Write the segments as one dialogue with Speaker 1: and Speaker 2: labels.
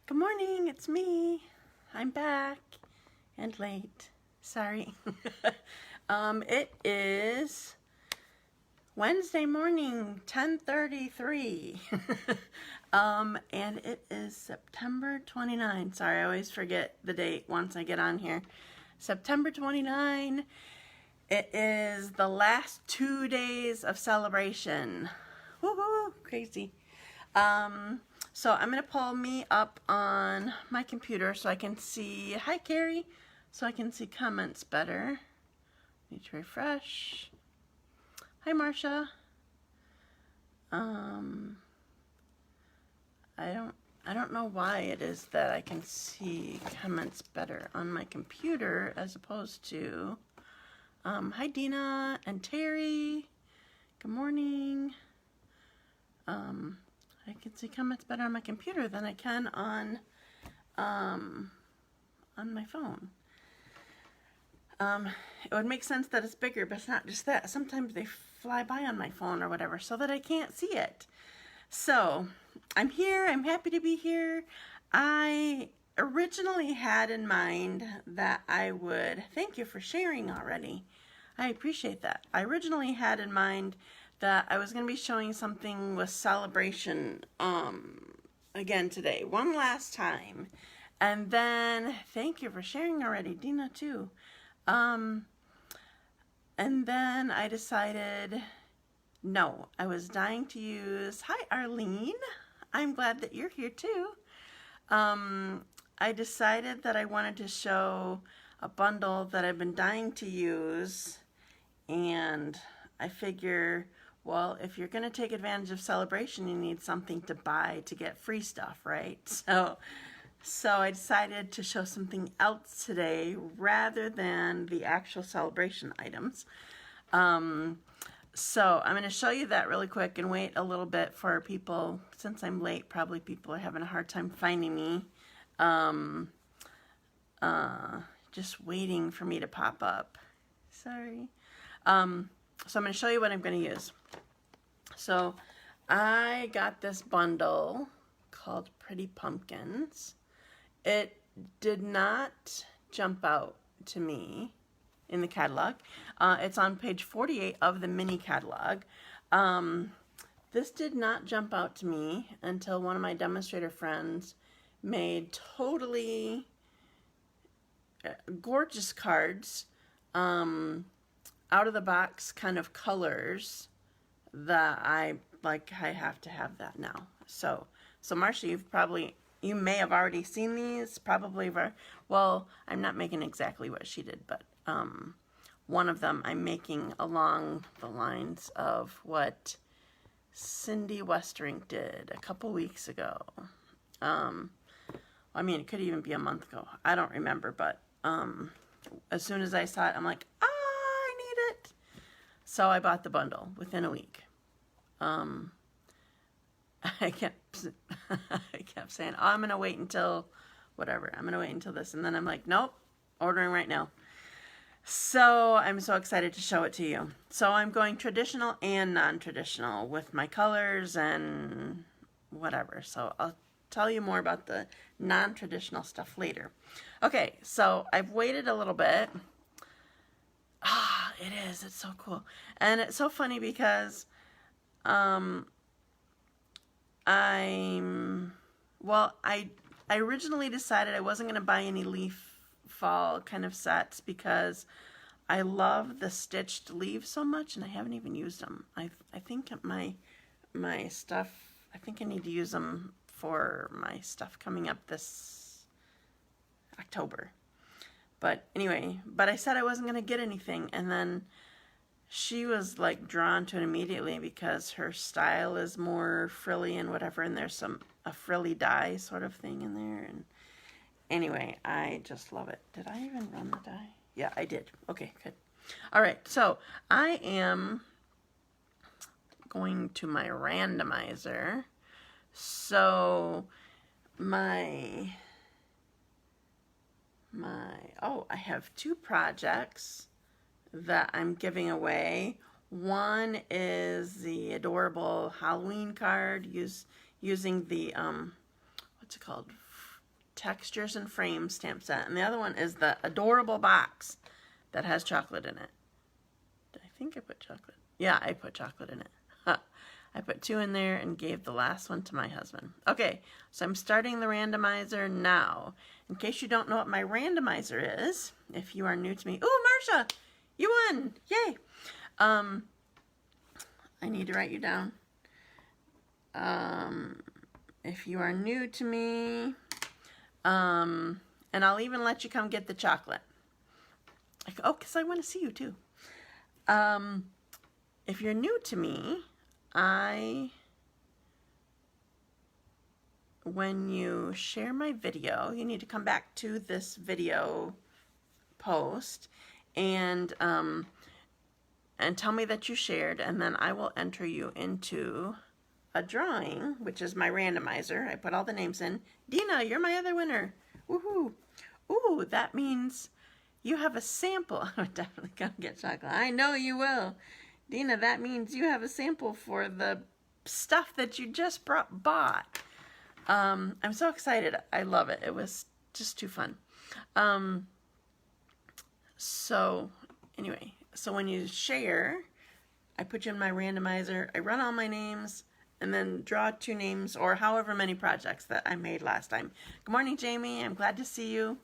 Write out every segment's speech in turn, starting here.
Speaker 1: Good morning, it's me. I'm back and late. Sorry. It is Wednesday morning, 10:33. And it is September 29. Sorry, I always forget the date once I get on here. September 29. It is the last 2 days of celebration. Woohoo, crazy. So I'm going to pull me up on my computer so I can see, hi Carrie, so I can see comments better. Need to refresh. Hi Marcia. I don't know why it is that I can see comments better on my computer as opposed to, hi Deanna and Terry. Good morning. I can see comments better on my computer than I can on my phone. It would make sense that it's bigger, but it's not just that. Sometimes they fly by on my phone or whatever so that I can't see it. So I'm here. I'm happy to be here. I originally had in mind that I would, thank you for sharing already. I appreciate that. I originally had in mind that I was going to be showing something with celebration again today, one last time. And then, thank you for sharing already, Dina too. And then I decided, no, I was dying to use, hi Arlene, I'm glad that you're here too. I decided that I wanted to show a bundle that I've been dying to use, and I figure, well, if you're going to take advantage of celebration, you need something to buy to get free stuff, right? So I decided to show something else today rather than the actual celebration items. So I'm going to show you that really quick and wait a little bit for people. Since I'm late, probably people are having a hard time finding me. Just waiting for me to pop up. Sorry. So I'm going to show you what I'm going to use. So I got this bundle called Pretty Pumpkins. It did not jump out to me in the catalog. It's on page 48 of the mini catalog. This did not jump out to me until one of my demonstrator friends made totally gorgeous cards, out of the box kind of colors that I have to have that now. So Marcia, you may have already seen these, probably. Well, I'm not making exactly what she did, but one of them I'm making along the lines of what Cindy Westerink did a couple weeks ago. I mean, it could even be a month ago. I don't remember, but as soon as I saw it, I'm like, I need it. So I bought the bundle within a week. I kept saying, oh, I'm going to wait until whatever. I'm going to wait until this. And then I'm like, nope, ordering right now. So I'm so excited to show it to you. So I'm going traditional and non-traditional with my colors and whatever. So I'll tell you more about the non-traditional stuff later. Okay, so I've waited a little bit. It is. It's so cool. And it's so funny because I originally decided I wasn't going to buy any leaf fall kind of sets because I love the stitched leaves so much, and I haven't even used them. I think my stuff, I think I need to use them for my stuff coming up this October. But anyway, I said I wasn't going to get anything, and then she was like drawn to it immediately because her style is more frilly and whatever, and there's a frilly dye sort of thing in there. And anyway, I just love it. Did I even run the dye? Yeah, I did. Okay, good. All right, so I am going to my randomizer. So I have 2 projects that I'm giving away. One is the adorable Halloween card using the what's it called? Textures and Frames stamp set. And the other one is the adorable box that has chocolate in it. I think I put chocolate. Yeah, I put chocolate in it. Huh. I put 2 in there and gave the last one to my husband. Okay, so I'm starting the randomizer now. In case you don't know what my randomizer is, if you are new to me. Ooh, Marcia, you won! Yay! I need to write you down. If you are new to me, and I'll even let you come get the chocolate. Oh, because I want to see you too. If you're new to me, when you share my video, you need to come back to this video post and tell me that you shared, and then I will enter you into a drawing, which is my randomizer. I put all the names in. Deanna, you're my other winner. Woohoo! Ooh, that means you have a sample. I'm definitely gonna get chocolate. I know you will. Deanna, that means you have a sample for the stuff that you just bought. I'm so excited. I love it. It was just too fun. So anyway, so when you share, I put you in my randomizer. I run all my names and then draw 2 names or however many projects that I made last time. Good morning, Jamie. I'm glad to see you.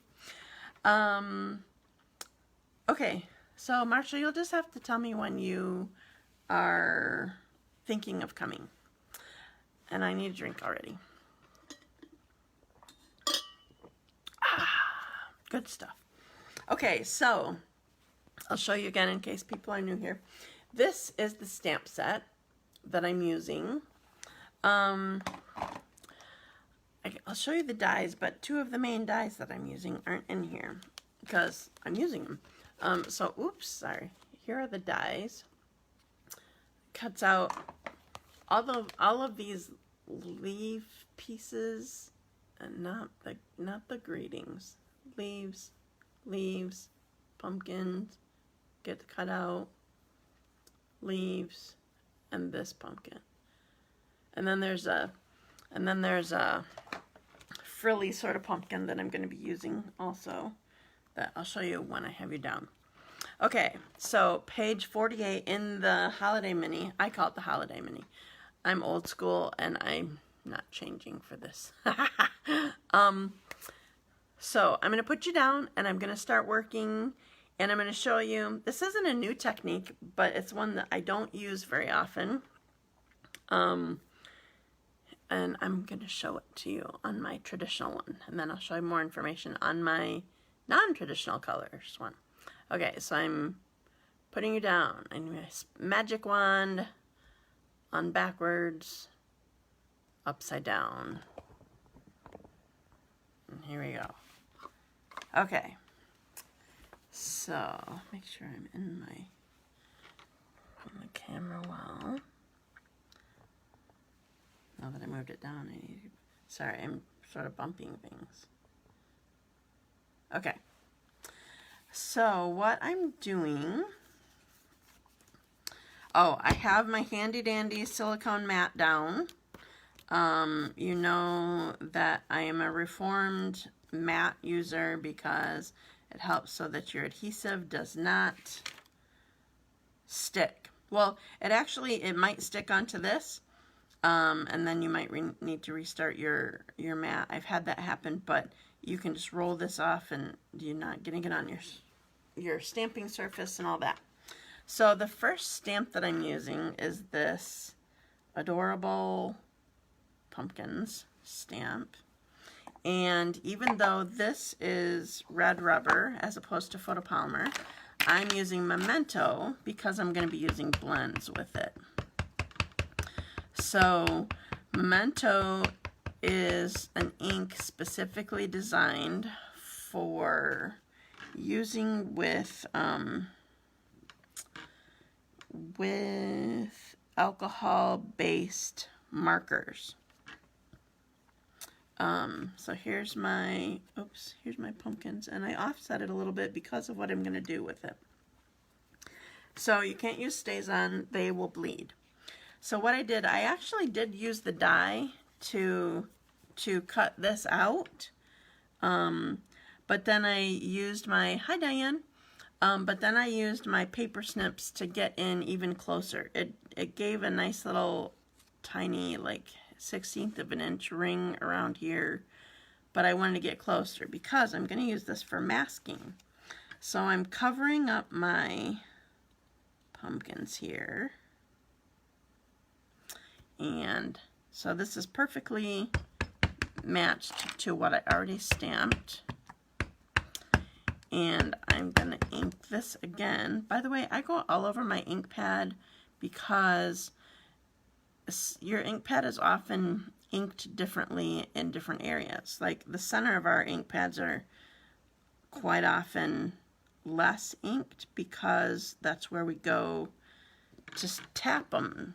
Speaker 1: Okay, so Marcia, you'll just have to tell me when you are thinking of coming. And I need a drink already. Good stuff. Okay, so I'll show you again in case people are new here. This is the stamp set that I'm using. I'll show you the dies, but 2 of the main dies that I'm using aren't in here because I'm using them. So, oops, sorry. Here are the dies. Cuts out all of these leaf pieces, and not the greetings. Leaves, pumpkins, get cut out, leaves, and this pumpkin. And then there's a frilly sort of pumpkin that I'm going to be using also, that I'll show you when I have you down. Okay, so page 48 in the holiday mini. I call it the holiday mini. I'm old school and I'm not changing for this. So I'm going to put you down and I'm going to start working, and I'm going to show you. This isn't a new technique, but it's one that I don't use very often. And I'm going to show it to you on my traditional one, and then I'll show you more information on my non-traditional colors one. Okay, so I'm putting you down. I need a magic wand on backwards, upside down. And here we go. Okay, so make sure I'm in on the camera well. Now that I moved it down, sorry, I'm sort of bumping things. Okay, so what I'm doing, I have my handy dandy silicone mat down. You know that I am a reformed mat user because it helps so that your adhesive does not stick. Well, it might stick onto this, and then you might need to restart your mat. I've had that happen, but you can just roll this off and you're not getting it on your stamping surface and all that. So the first stamp that I'm using is this adorable pumpkins stamp. And even though this is red rubber as opposed to photopolymer, I'm using Memento because I'm going to be using blends with it. So Memento is an ink specifically designed for using with alcohol-based markers. So here's my pumpkins, and I offset it a little bit because of what I'm going to do with it. So you can't use StazOn, they will bleed. So what I did, I actually did use the die to cut this out, But then I used my, hi Diane, but then I used my paper snips to get in even closer. It gave a nice little tiny, like 1/16 of an inch ring around here, but I wanted to get closer because I'm going to use this for masking. So I'm covering up my pumpkins here. And so this is perfectly matched to what I already stamped. And I'm going to ink this again. By the way, I go all over my ink pad because your ink pad is often inked differently in different areas. Like the center of our ink pads are quite often less inked because that's where we go to tap them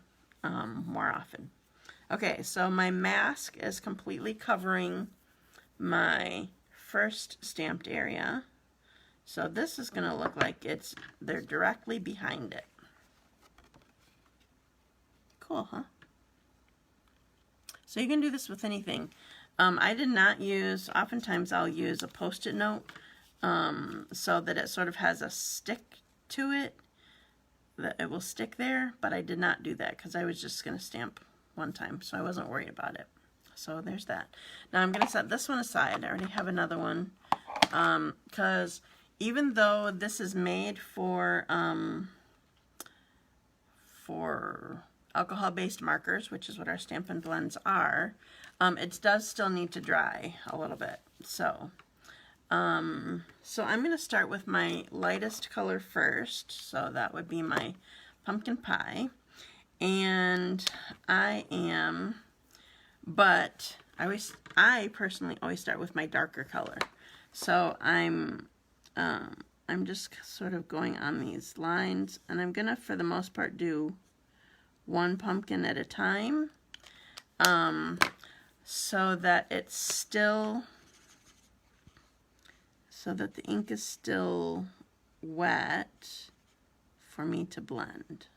Speaker 1: more often. Okay, so my mask is completely covering my first stamped area. So this is going to look like they're directly behind it. Cool, huh? So you can do this with anything. I did not use, oftentimes I'll use a Post-it note so that it sort of has a stick to it, that it will stick there, but I did not do that because I was just going to stamp one time, so I wasn't worried about it. So there's that. Now I'm going to set this one aside. I already have another one because even though this is made for alcohol-based markers, which is what our Stampin' Blends are, it does still need to dry a little bit. So I'm going to start with my lightest color first. So that would be my pumpkin pie. And I personally always start with my darker color. So I'm just sort of going on these lines, and I'm gonna, for the most part, do one pumpkin at a time, so that it's still, so that the ink is still wet for me to blend.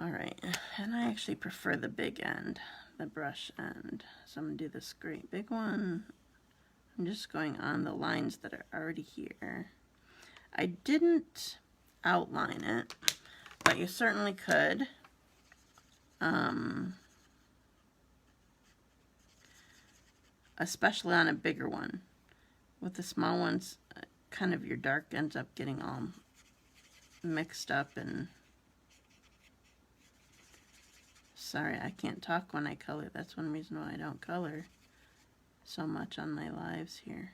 Speaker 1: All right, and I actually prefer the big end, the brush end. So I'm gonna do this great big one. I'm just going on the lines that are already here. I didn't outline it, but you certainly could. Especially on a bigger one. With the small ones, kind of your dark ends up getting all mixed up and... Sorry, I can't talk when I color. That's one reason why I don't color so much on my lives here.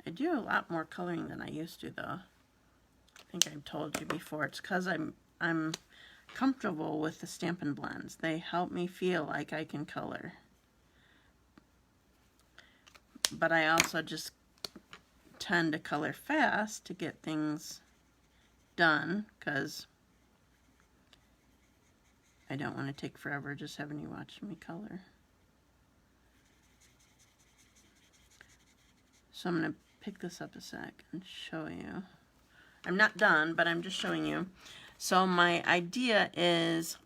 Speaker 1: I do a lot more coloring than I used to, though. I think I've told you before. It's because I'm comfortable with the Stampin' Blends. They help me feel like I can color. But I also just tend to color fast to get things done, because I don't want to take forever just having you watch me color. So I'm going to pick this up a sec and show you. I'm not done, but I'm just showing you. So my idea is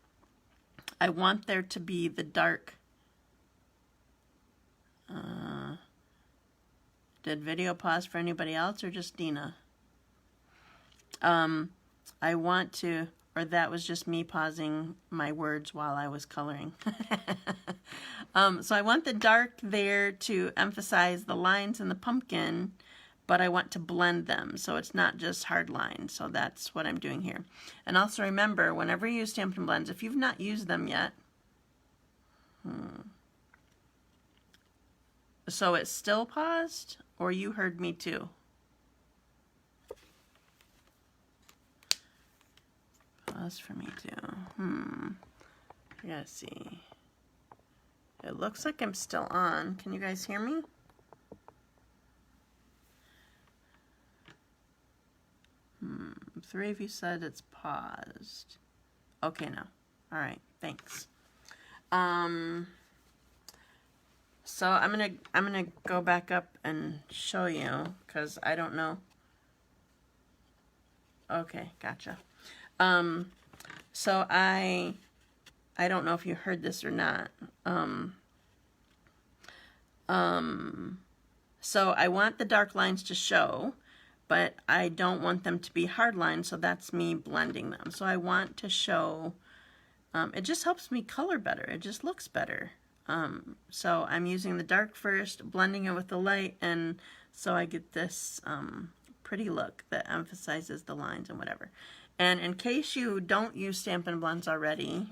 Speaker 1: I want there to be the dark. Did video pause for anybody else or just Dina? I want to, or that was just me pausing my words while I was coloring. So I want the dark there to emphasize the lines in the pumpkin, but I want to blend them so it's not just hard lines. So that's what I'm doing here. And also remember, whenever you use Stampin' Blends, if you've not used them yet, so it's still paused, or you heard me too? Pause for me too. I gotta see. It looks like I'm still on. Can you guys hear me? Three of you said it's paused. Okay, now. All right, thanks. So I'm gonna go back up and show you, because I don't know. Okay, gotcha. So I I don't know if you heard this or not. So I want the dark lines to show, but I don't want them to be hard lines, so that's me blending them. So I want to show, it just helps me color better. It just looks better. So I'm using the dark first, blending it with the light, and so I get this pretty look that emphasizes the lines and whatever. And in case you don't use Stampin' Blends already,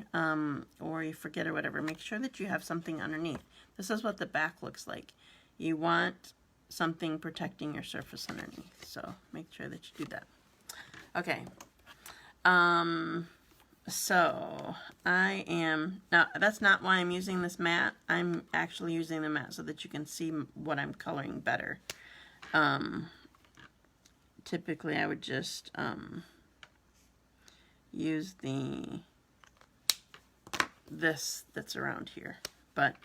Speaker 1: or you forget or whatever, make sure that you have something underneath. This is what the back looks like. You want something protecting your surface underneath, so make sure that you do that. Okay. So I am, now that's not why I'm using this matte. I'm actually using the matte so that you can see what I'm coloring better. Typically I would just use this that's around here, but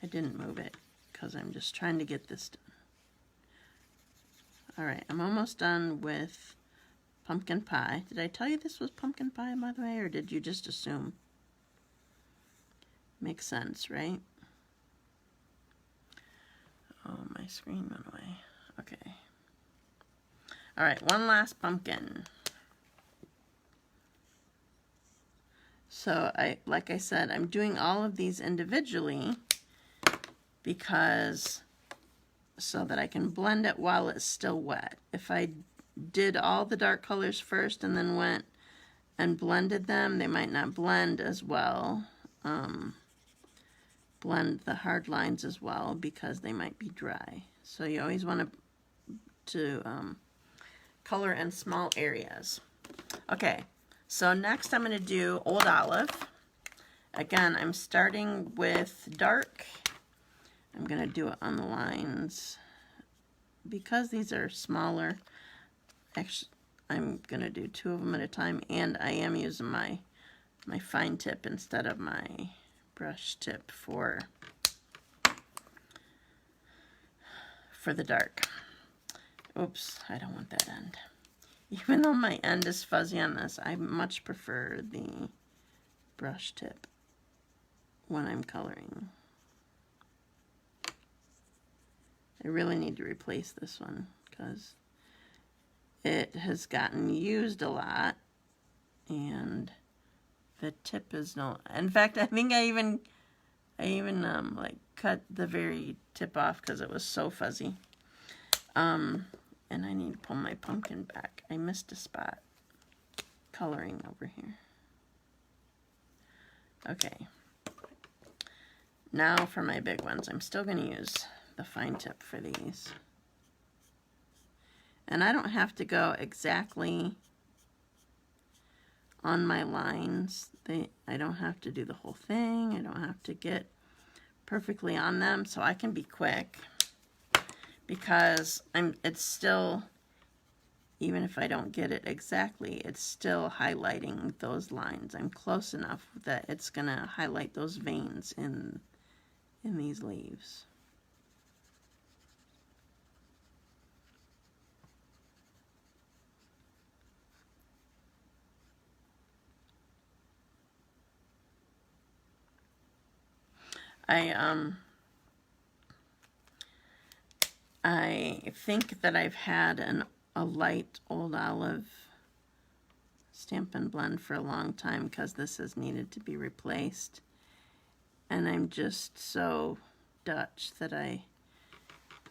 Speaker 1: I didn't move it because I'm just trying to get this done. Alright, I'm almost done with pumpkin pie. Did I tell you this was pumpkin pie, by the way, or did you just assume? Makes sense, right? Oh, my screen went away. Okay. Alright, one last pumpkin. So, like I said, I'm doing all of these individually because so that I can blend it while it's still wet. If I did all the dark colors first and then went and blended them, they might not blend as well. Blend the hard lines as well because they might be dry. So you always want to color in small areas. Okay, so next I'm going to do Old Olive. Again, I'm starting with dark. I'm going to do it on the lines. Because these are smaller, actually, I'm going to do 2 of them at a time, and I am using my fine tip instead of my brush tip for the dark. Oops, I don't want that end. Even though my end is fuzzy on this, I much prefer the brush tip when I'm coloring. I really need to replace this one because it has gotten used a lot and the tip is no, in fact I think I even like cut the very tip off because it was so fuzzy. And I need to pull my pumpkin back. I missed a spot coloring over here. Okay, now for my big ones. I'm still going to use the fine tip for these. And I don't have to go exactly on my lines. I don't have to do the whole thing. I don't have to get perfectly on them, so I can be quick because it's still, even if I don't get it exactly, it's still highlighting those lines. I'm close enough that it's gonna highlight those veins in these leaves. I think that I've had a light Old Olive Stampin' Blend for a long time because this has needed to be replaced. And I'm just so Dutch that I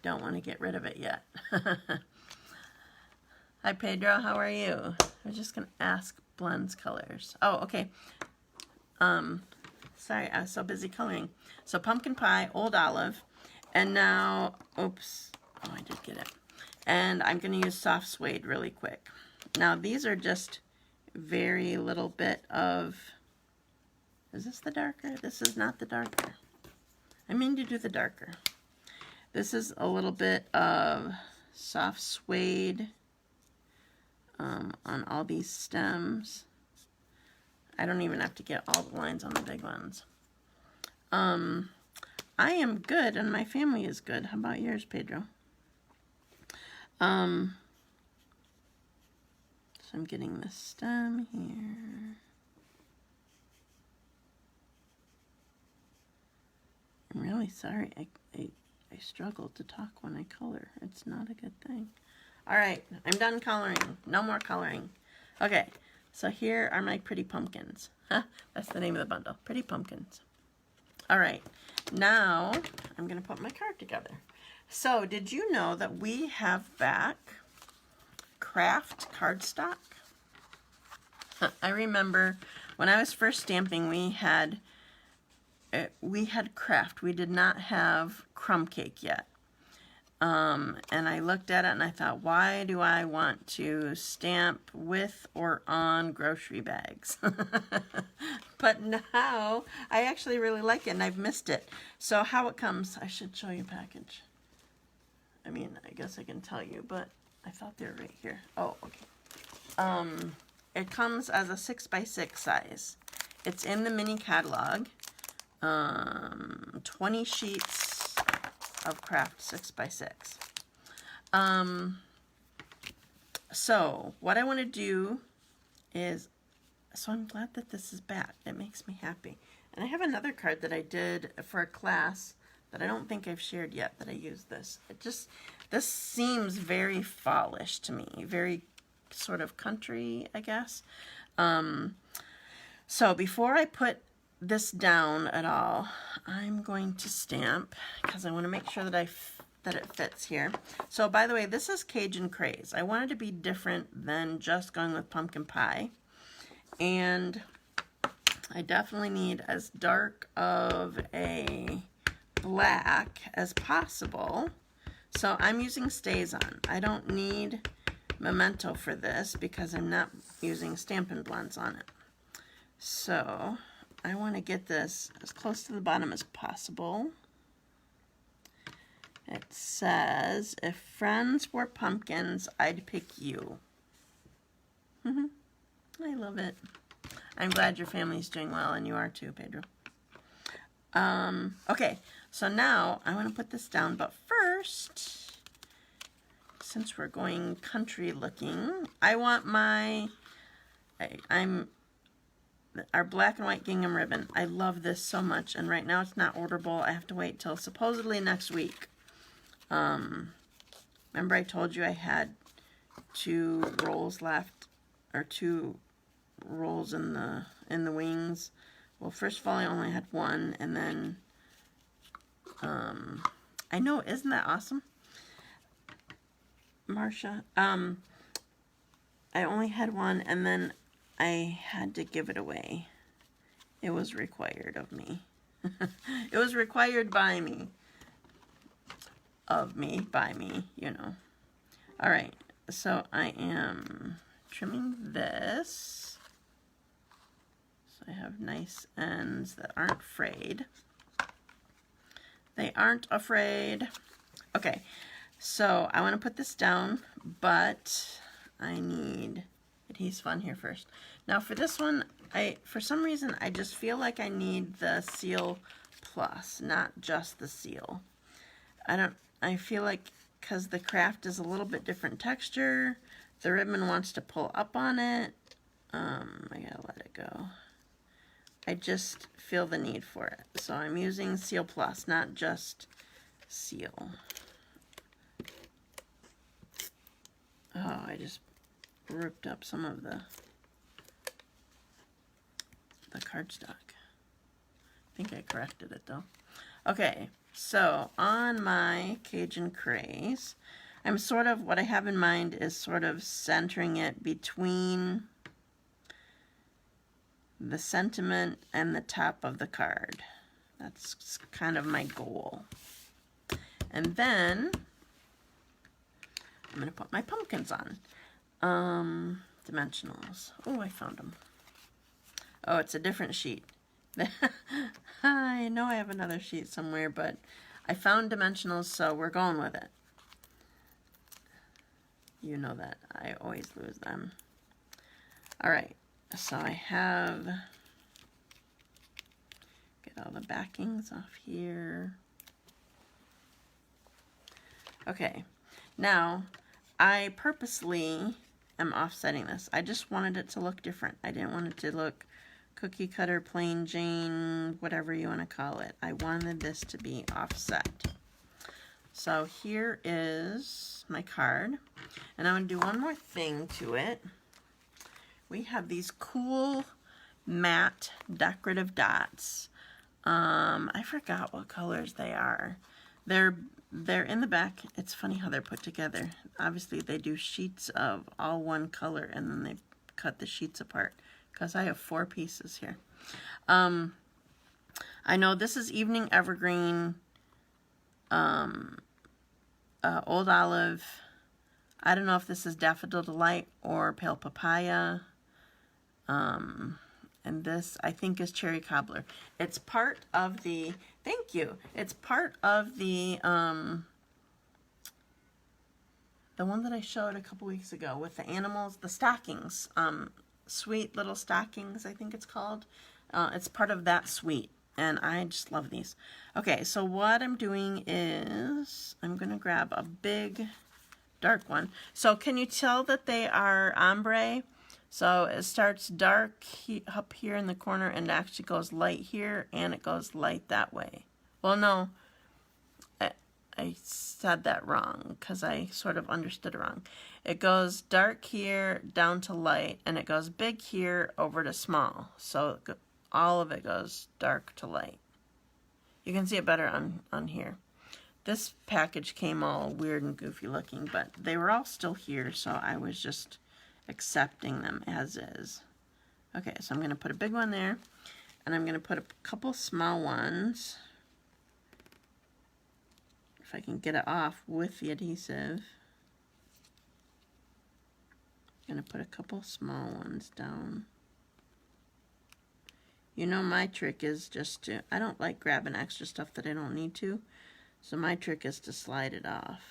Speaker 1: don't want to get rid of it yet. Hi Pedro, how are you? I was just going to ask blends colors. Oh, okay. Sorry, I was so busy coloring. So pumpkin pie, Old Olive, and now, oops, oh, I did get it. And I'm going to use soft suede really quick. Now these are just very little bit of, is this the darker? This is not the darker. I mean to do the darker. This is a little bit of soft suede on all these stems. I don't even have to get all the lines on the big ones. I am good and my family is good. How about yours, Pedro? So I'm getting the stem here. I'm really sorry. I struggle to talk when I color. It's not a good thing. All right, I'm done coloring. No more coloring. Okay, so here are my pretty pumpkins. That's the name of the bundle, Pretty Pumpkins. All right, now I'm gonna put my card together. So did you know that we have back craft cardstock? I remember when I was first stamping, we had craft. We did not have crumb cake yet. And I looked at it and I thought, why do I want to stamp with or on grocery bags? But now I actually really like it and I've missed it. So how it comes, I should show you a package. I mean, I guess I can tell you, but I thought they were right here. Oh, okay. It comes as a 6x6 size. It's in the mini catalog. 20 sheets of craft 6x6. So what I want to do is, so I'm glad that this is back. It makes me happy. And I have another card that I did for a class that I don't think I've shared yet that I used this. This seems very fallish to me, very sort of country, I guess. So before I put this down at all, I'm going to stamp because I want to make sure that that it fits here. So by the way, this is Cajun Craze. I wanted to be different than just going with pumpkin pie, and I definitely need as dark of a black as possible. So I'm using StazOn. I don't need Memento for this because I'm not using Stampin' Blends on it. So I want to get this as close to the bottom as possible. It says, if friends were pumpkins, I'd pick you. I love it. I'm glad your family's doing well, and you are too, Pedro. Okay, so now I want to put this down, but first, since we're going country looking, I want our black and white gingham ribbon. I love this so much, and right now it's not orderable. I have to wait till supposedly next week. Remember I told you I had 2 rolls left, or 2 rolls in the wings. Well, first of all, I only had 1, and then I know, isn't that awesome, Marcia? I only had 1, and then I had to give it away. It was required of me. It was required by me. Of me, by me, you know. All right, so I am trimming this. So I have nice ends that aren't frayed. They aren't afraid. Okay, so I want to put this down, but I need adhesive on here first. Now for this one, for some reason, I just feel like I need the Seal Plus, not just the seal. I feel like because the craft is a little bit different texture, the ribbon wants to pull up on it. I gotta let it go. I just feel the need for it. So I'm using Seal Plus, not just Seal. Oh, I just ripped up some of the cardstock. I think I corrected it though. Okay, so on my Cajun Craze, I'm sort of, what I have in mind is sort of centering it between the sentiment and the top of the card. That's kind of my goal. And then I'm going to put my pumpkins on. Dimensionals. Oh, I found them. Oh, it's a different sheet. I know I have another sheet somewhere, but I found dimensionals, so we're going with it. You know that I always lose them. All right, so I have, get all the backings off here. Okay, now I purposely am offsetting this. I just wanted it to look different. I didn't want it to look cookie cutter, plain Jane, whatever you want to call it. I wanted this to be offset. So here is my card. And I'm going to do one more thing to it. We have these cool matte decorative dots. I forgot what colors they are. They're in the back. It's funny how they're put together. Obviously they do sheets of all one color and then they cut the sheets apart because I have 4 pieces here. I know this is Evening Evergreen, Old Olive. I don't know if this is Daffodil Delight or Pale Papaya. And this, I think, is Cherry Cobbler. It's part of the, thank you, it's part of the one that I showed a couple weeks ago with the animals, the stockings, Sweet Little Stockings, I think it's called. It's part of that suite, and I just love these. Okay, so what I'm doing is I'm going to grab a big dark one. So can you tell that they are ombre? So it starts dark up here in the corner and actually goes light here and it goes light that way. Well, no, I said that wrong because I sort of understood it wrong. It goes dark here down to light and it goes big here over to small. So all of it goes dark to light. You can see it better on here. This package came all weird and goofy looking, but they were all still here, so I was just accepting them as is. Okay, so I'm going to put a big one there, and I'm going to put a couple small ones, if I can get it off with the adhesive. I'm going to put a couple small ones down. You know, my trick is just to, I don't like grabbing extra stuff that I don't need to, so my trick is to slide it off.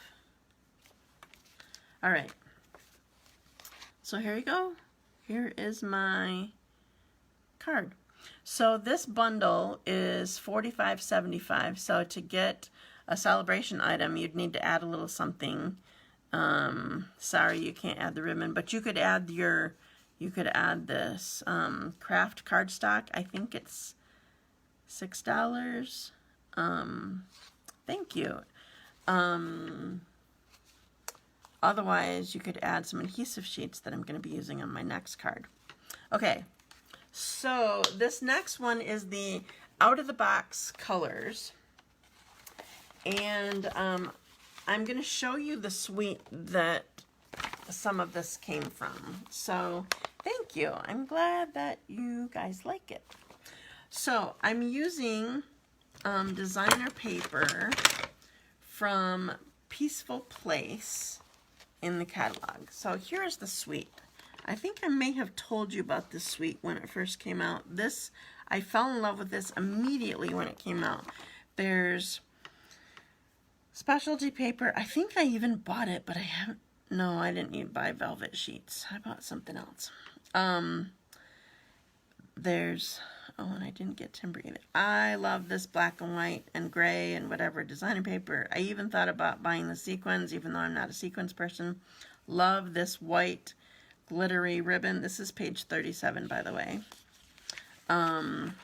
Speaker 1: All right. So here you go. Here is my card. So this bundle is $45.75. So to get a celebration item, you'd need to add a little something. Sorry, you can't add the ribbon, but you could add this craft cardstock. I think it's $6. Thank you. Otherwise, you could add some adhesive sheets that I'm going to be using on my next card. Okay, so this next one is the out-of-the-box colors. And I'm going to show you the suite that some of this came from. So, thank you. I'm glad that you guys like it. So, I'm using designer paper from Peaceful Place in the catalog. So here's the suite. I think I may have told you about this suite when it first came out. This, I fell in love with this immediately when it came out. There's specialty paper. I think I even bought it, but I haven't. No, I didn't even buy velvet sheets. I bought something else. There's, oh, and I didn't get timber either. I love this black and white and gray and whatever designer paper. I even thought about buying the sequins, even though I'm not a sequins person. Love this white glittery ribbon. This is page 37, by the way. And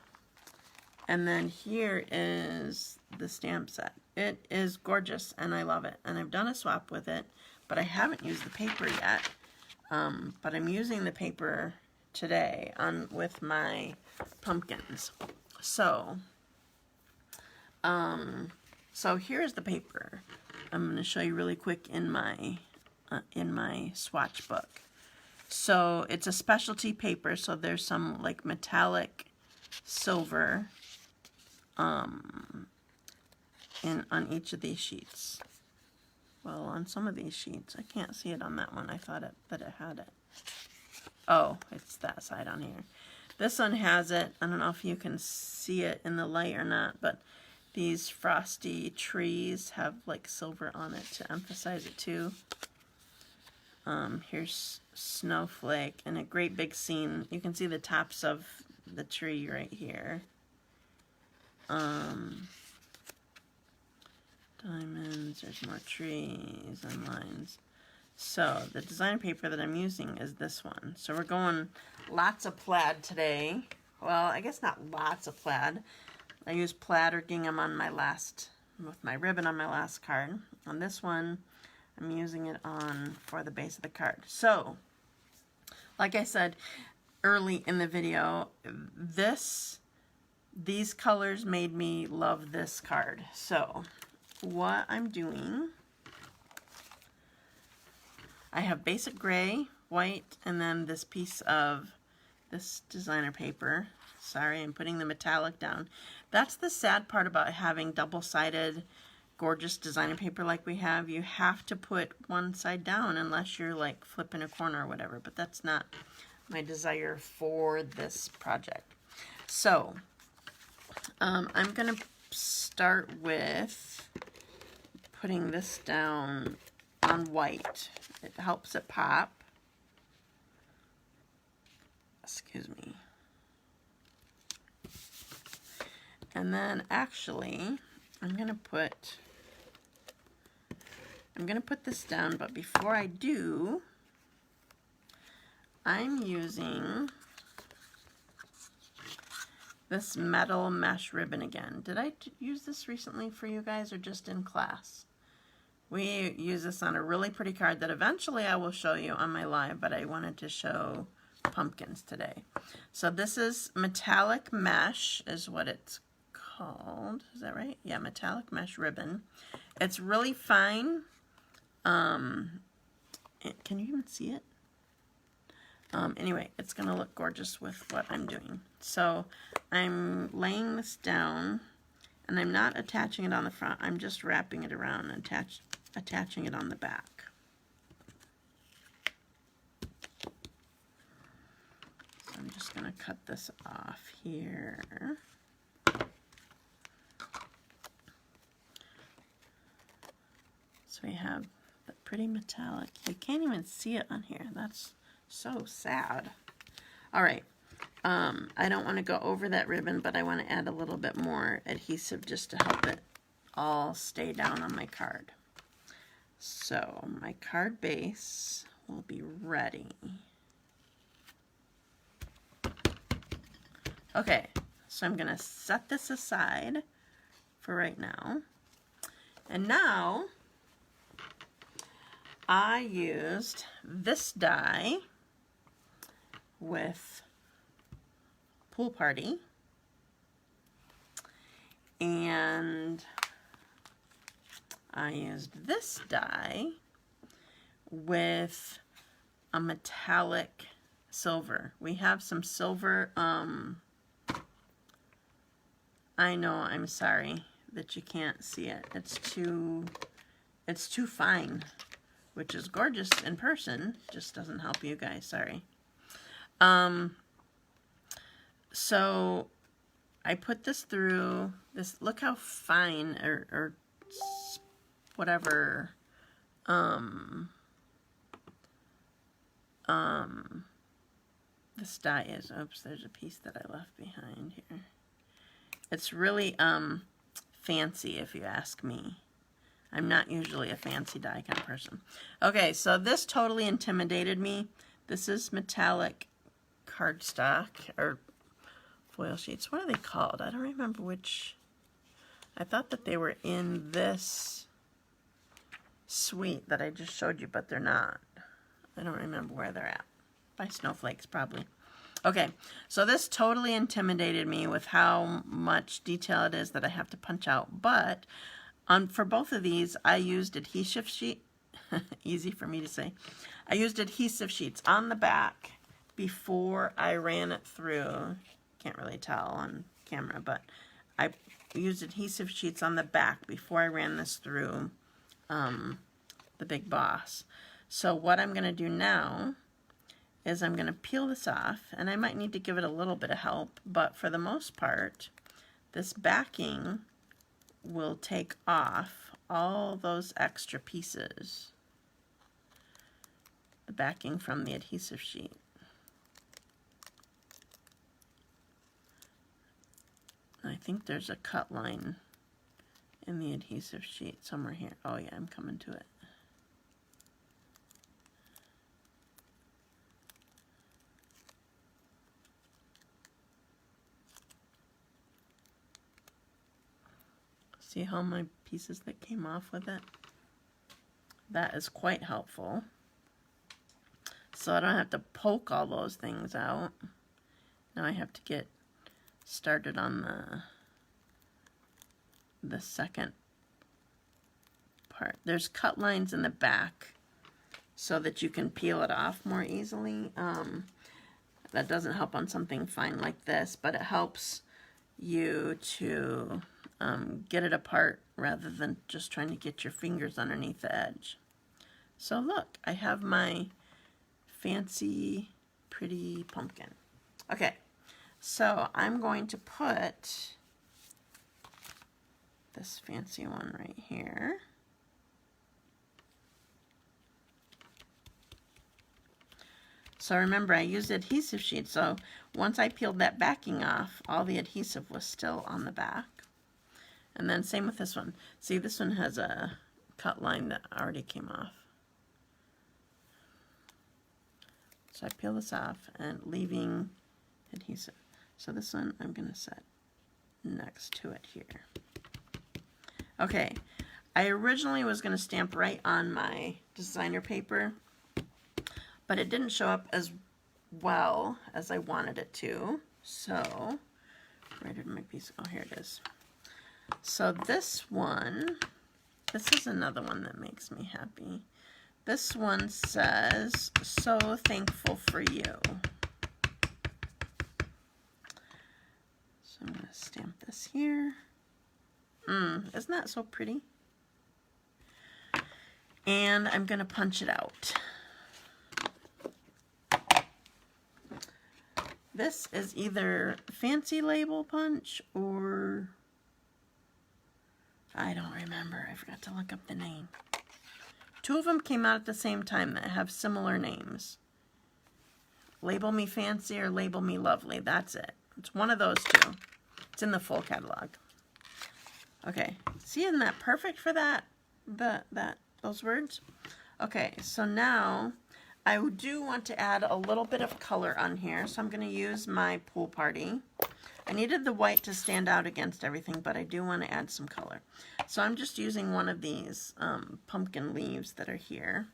Speaker 1: then here is the stamp set. It is gorgeous, and I love it. And I've done a swap with it, but I haven't used the paper yet. But I'm using the paper today with my pumpkins. So here's the paper. I'm going to show you really quick in my swatch book. So it's a specialty paper, so there's some like metallic silver on each of these sheets. Well, on some of these sheets. I can't see it on that one. I thought that it had it. Oh, it's that side on here. This one has it. I don't know if you can see it in the light or not, but these frosty trees have like silver on it to emphasize it too. Here's Snowflake and a great big scene. You can see the tops of the tree right here. Diamonds, there's more trees and lines. So the design paper that I'm using is this one. So we're going lots of plaid today. well, I guess not lots of plaid. I used plaid or gingham on my last, with my ribbon on my last card. On this one, I'm using it on for the base of the card. So, like I said early in the video, these colors made me love this card. So, what I'm doing, I have basic gray, white, and then this piece of this designer paper. Sorry, I'm putting the metallic down. That's the sad part about having double-sided gorgeous designer paper like we have. You have to put one side down unless you're like flipping a corner or whatever, but that's not my desire for this project. So I'm gonna start with putting this down on white. It helps it pop. Excuse me. And then actually, I'm gonna put this down, but before I do, I'm using this metal mesh ribbon again. Did I use this recently for you guys or just in class? We use this on a really pretty card that eventually I will show you on my live, but I wanted to show pumpkins today. So this is metallic mesh is what it's called. Is that right? Yeah, metallic mesh ribbon. It's really fine. Can you even see it? Anyway, it's going to look gorgeous with what I'm doing. So I'm laying this down, and I'm not attaching it on the front. I'm just wrapping it around and attaching it on the back. So I'm just going to cut this off here. So we have the pretty metallic. You can't even see it on here. That's so sad. All right. I don't want to go over that ribbon, but I want to add a little bit more adhesive just to help it all stay down on my card. So my card base will be ready. Okay, so I'm going to set this aside for right now. And now I used this die with Pool Party, and I used this die with a metallic silver. We have some silver, I know, I'm sorry that you can't see it. It's too fine, which is gorgeous in person, just doesn't help you guys, sorry. So I put this through this, look how fine or whatever, this die is. Oops, there's a piece that I left behind here. It's really, fancy if you ask me. I'm not usually a fancy die kind of person. Okay, so this totally intimidated me. This is metallic cardstock, or foil sheets. What are they called? I don't remember which. I thought that they were in this suite that I just showed you, but they're not. I don't remember where they're at. By Snowflakes, probably. Okay, so this totally intimidated me with how much detail it is that I have to punch out, but for both of these, I used adhesive sheet, easy for me to say. I used adhesive sheets on the back before I ran it through. Can't really tell on camera, but I used adhesive sheets on the back before I ran this through the Big Boss. So what I'm going to do now is I'm going to peel this off, and I might need to give it a little bit of help, but for the most part, this backing will take off all those extra pieces, the backing from the adhesive sheet. I think there's a cut line in the adhesive sheet somewhere here. Oh yeah, I'm coming to it. See how my pieces that came off with it? That is quite helpful. So I don't have to poke all those things out. Now I have to get started on the second part. There's cut lines in the back so that you can peel it off more easily. That doesn't help on something fine like this, but it helps you to get it apart rather than just trying to get your fingers underneath the edge. So look, I have my fancy, pretty pumpkin. Okay, so I'm going to put this fancy one right here. So remember, I used adhesive sheet, so once I peeled that backing off, all the adhesive was still on the back. And then same with this one. See, this one has a cut line that already came off. So I peel this off and leaving adhesive. So this one I'm going to set next to it here. Okay, I originally was going to stamp right on my designer paper, but it didn't show up as well as I wanted it to. So, where did my piece? Oh, here it is. So this one, this is another one that makes me happy. This one says, "So thankful for you." So I'm going to stamp this here. Isn't that so pretty? And I'm going to punch it out. This is either fancy label punch or I don't remember. I forgot to look up the name. Two of them came out at the same time that have similar names. Label Me Fancy or Label Me Lovely. That's it. It's one of those two. It's in the full catalog. Okay. See, isn't that perfect for that? Those words? Okay, so now I do want to add a little bit of color on here, so I'm going to use my Pool Party. I needed the white to stand out against everything, but I do want to add some color. So I'm just using one of these pumpkin leaves that are here,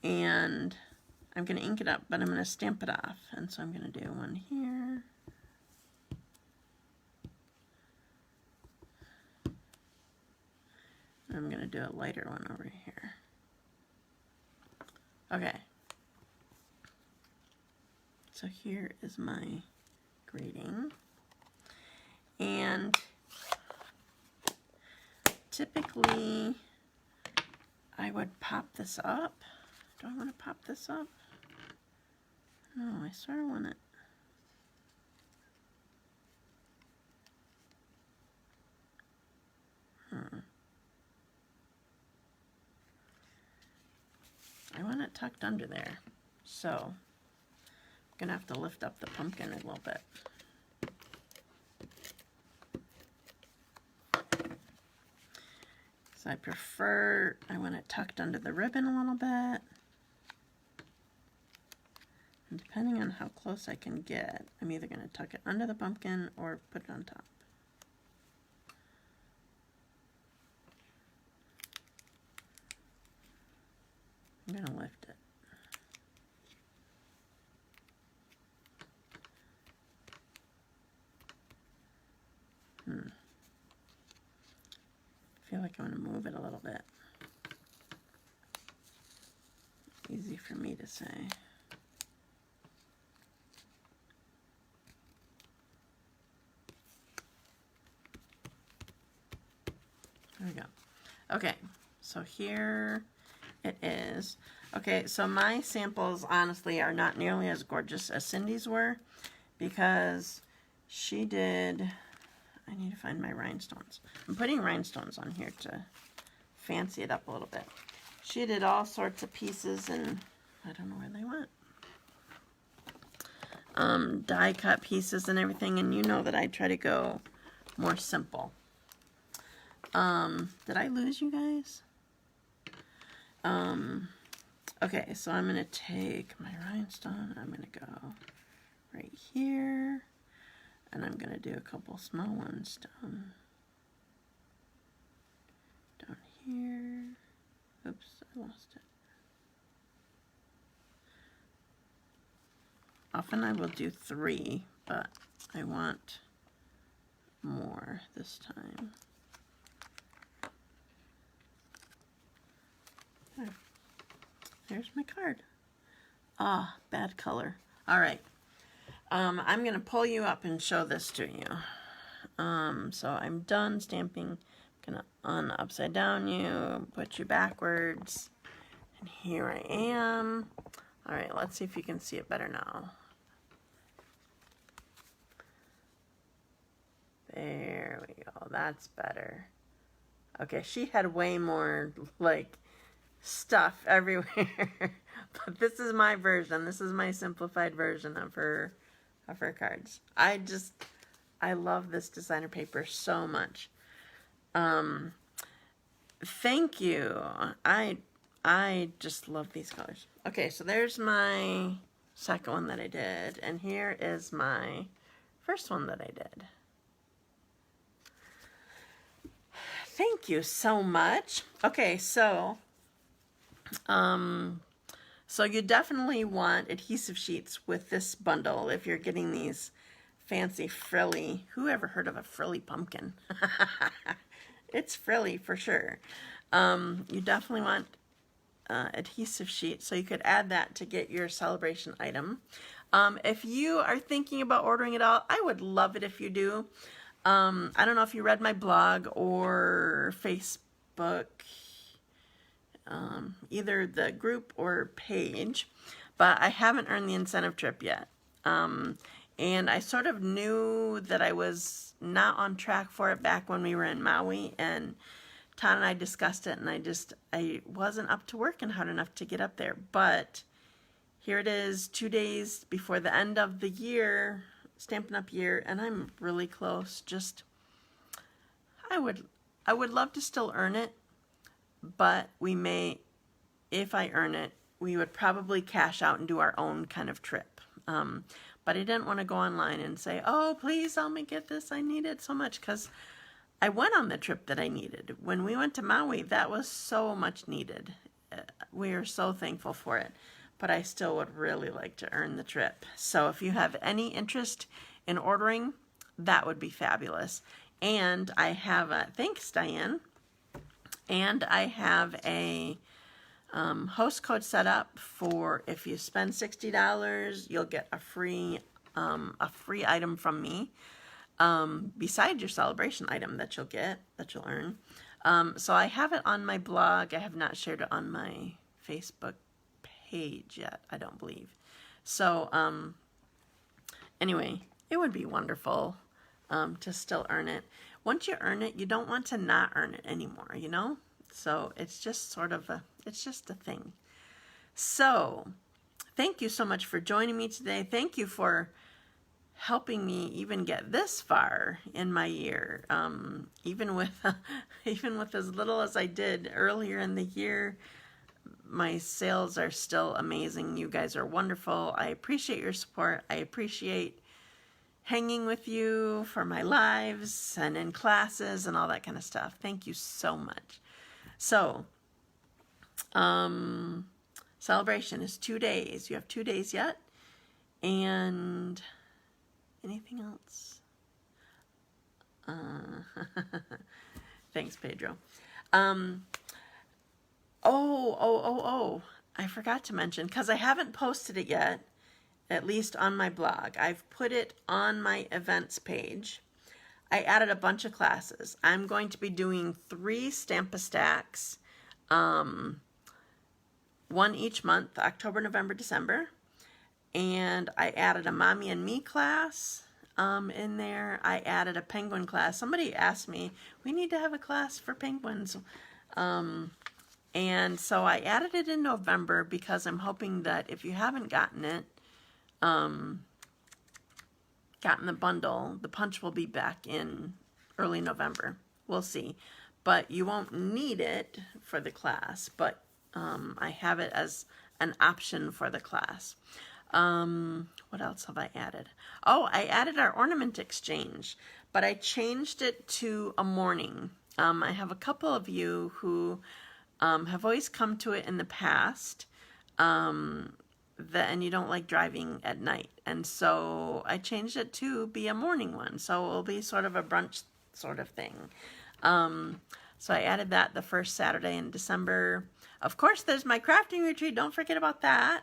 Speaker 1: and I'm going to ink it up, but I'm going to stamp it off. And so I'm going to do one here. I'm going to do a lighter one over here. Okay. So here is my grading. And typically I would pop this up. Do I want to pop this up? No, I sort of want it. I want it tucked under there. So I'm going to have to lift up the pumpkin a little bit. So I want it tucked under the ribbon a little bit. And depending on how close I can get, I'm either going to tuck it under the pumpkin or put it on top. I'm going to lift it. I feel like I'm going to move it a little bit. Easy for me to say. There we go. Okay, so here it is. Okay, so my samples honestly are not nearly as gorgeous as Cindy's were because she did, I need to find my rhinestones. I'm putting rhinestones on here to fancy it up a little bit. She did all sorts of pieces and I don't know where they went. Die cut pieces and everything, and you know that I try to go more simple. Did I lose you guys? Okay, so I'm going to take my rhinestone, I'm going to go right here, and I'm going to do a couple small ones down Almost it. Often I will do 3, but I want more this time. There's my card. Ah, bad color. All right. I'm going to pull you up and show this to you. So I'm done stamping. I'm going to upside down you, put you backwards. And here I am. All right, let's see if you can see it better now. There we go. That's better. Okay, she had way more, like, stuff everywhere. But this is my version. This is my simplified version of her cards. I love this designer paper so much. Thank you. I just love these colors. Okay, so there's my second one that I did, and here is my first one that I did. Thank you so much. Okay, so you definitely want adhesive sheets with this bundle if you're getting these fancy frilly. Who ever heard of a frilly pumpkin? It's frilly for sure. You definitely want adhesive sheet, so you could add that to get your celebration item. If you are thinking about ordering it all, I would love it if you do. I don't know if you read my blog or Facebook, either the group or page, but I haven't earned the incentive trip yet. And I sort of knew that I was not on track for it back when we were in Maui, and Todd and I discussed it, and I wasn't up to working hard enough to get up there. But here it is, 2 days before the end of the year, Stampin' Up! Year, and I'm really close. I would love to still earn it, but we may, if I earn it, we would probably cash out and do our own kind of trip. But I didn't want to go online and say, oh, please help me get this. I need it so much, because I went on the trip that I needed. When we went to Maui, that was so much needed. We are so thankful for it. But I still would really like to earn the trip. So if you have any interest in ordering, that would be fabulous. And I have a, thanks Diane, and I have a host code set up for if you spend $60, you'll get a free item from me, besides your celebration item that you'll earn. So I have it on my blog. I have not shared it on my Facebook page yet, I don't believe. So anyway, it would be wonderful to still earn it. Once you earn it, you don't want to not earn it anymore, you know? So it's just sort of it's just a thing. So thank you so much for joining me today. Thank you for helping me even get this far in my year. Even with as little as I did earlier in the year, my sales are still amazing. You guys are wonderful. I appreciate your support. I appreciate hanging with you for my lives and in classes and all that kind of stuff. Thank you so much. So, celebration is 2 days. You have 2 days yet. And anything else? Thanks, Pedro. I forgot to mention, because I haven't posted it yet, at least on my blog. I've put it on my events page. I added a bunch of classes. I'm going to be doing 3 Stamp-A-Stacks, one each month, October, November, December. And I added a Mommy and Me class in there. I added a penguin class. Somebody asked me, we need to have a class for penguins. And so I added it in November because I'm hoping that if you haven't gotten it, gotten the bundle, the punch will be back in early November. We'll see. But you won't need it for the class, but I have it as an option for the class. What else have I added? Oh, I added our ornament exchange, but I changed it to a morning. I have a couple of you who have always come to it in the past, and you don't like driving at night. And so I changed it to be a morning one. So it'll be sort of a brunch sort of thing. So I added that the first Saturday in December. Of course, there's my crafting retreat. Don't forget about that.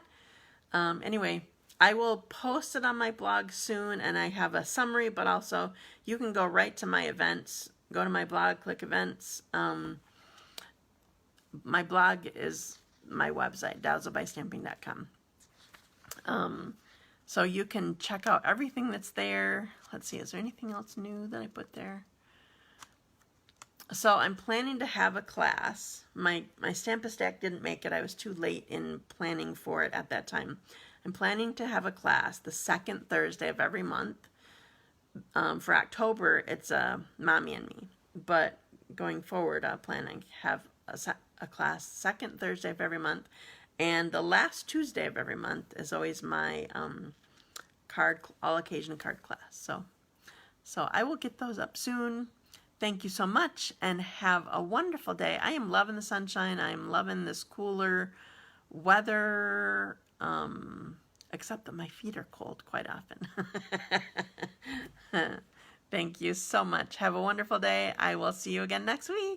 Speaker 1: Anyway, I will post it on my blog soon, and I have a summary, but also you can go right to my events. Go to my blog, click events. My blog is my website, dazzledbystamping.com. So you can check out everything that's there. Let's see, is there anything else new that I put there? So I'm planning to have a class. My Stamp-A-Stack didn't make it. I was too late in planning for it at that time. I'm planning to have a class the second Thursday of every month. For October, it's Mommy and Me. But going forward, I'm planning to have a class second Thursday of every month. And the last Tuesday of every month is always my all occasion card class. So I will get those up soon. Thank you so much, and have a wonderful day. I am loving the sunshine. I am loving this cooler weather, except that my feet are cold quite often. Thank you so much. Have a wonderful day. I will see you again next week.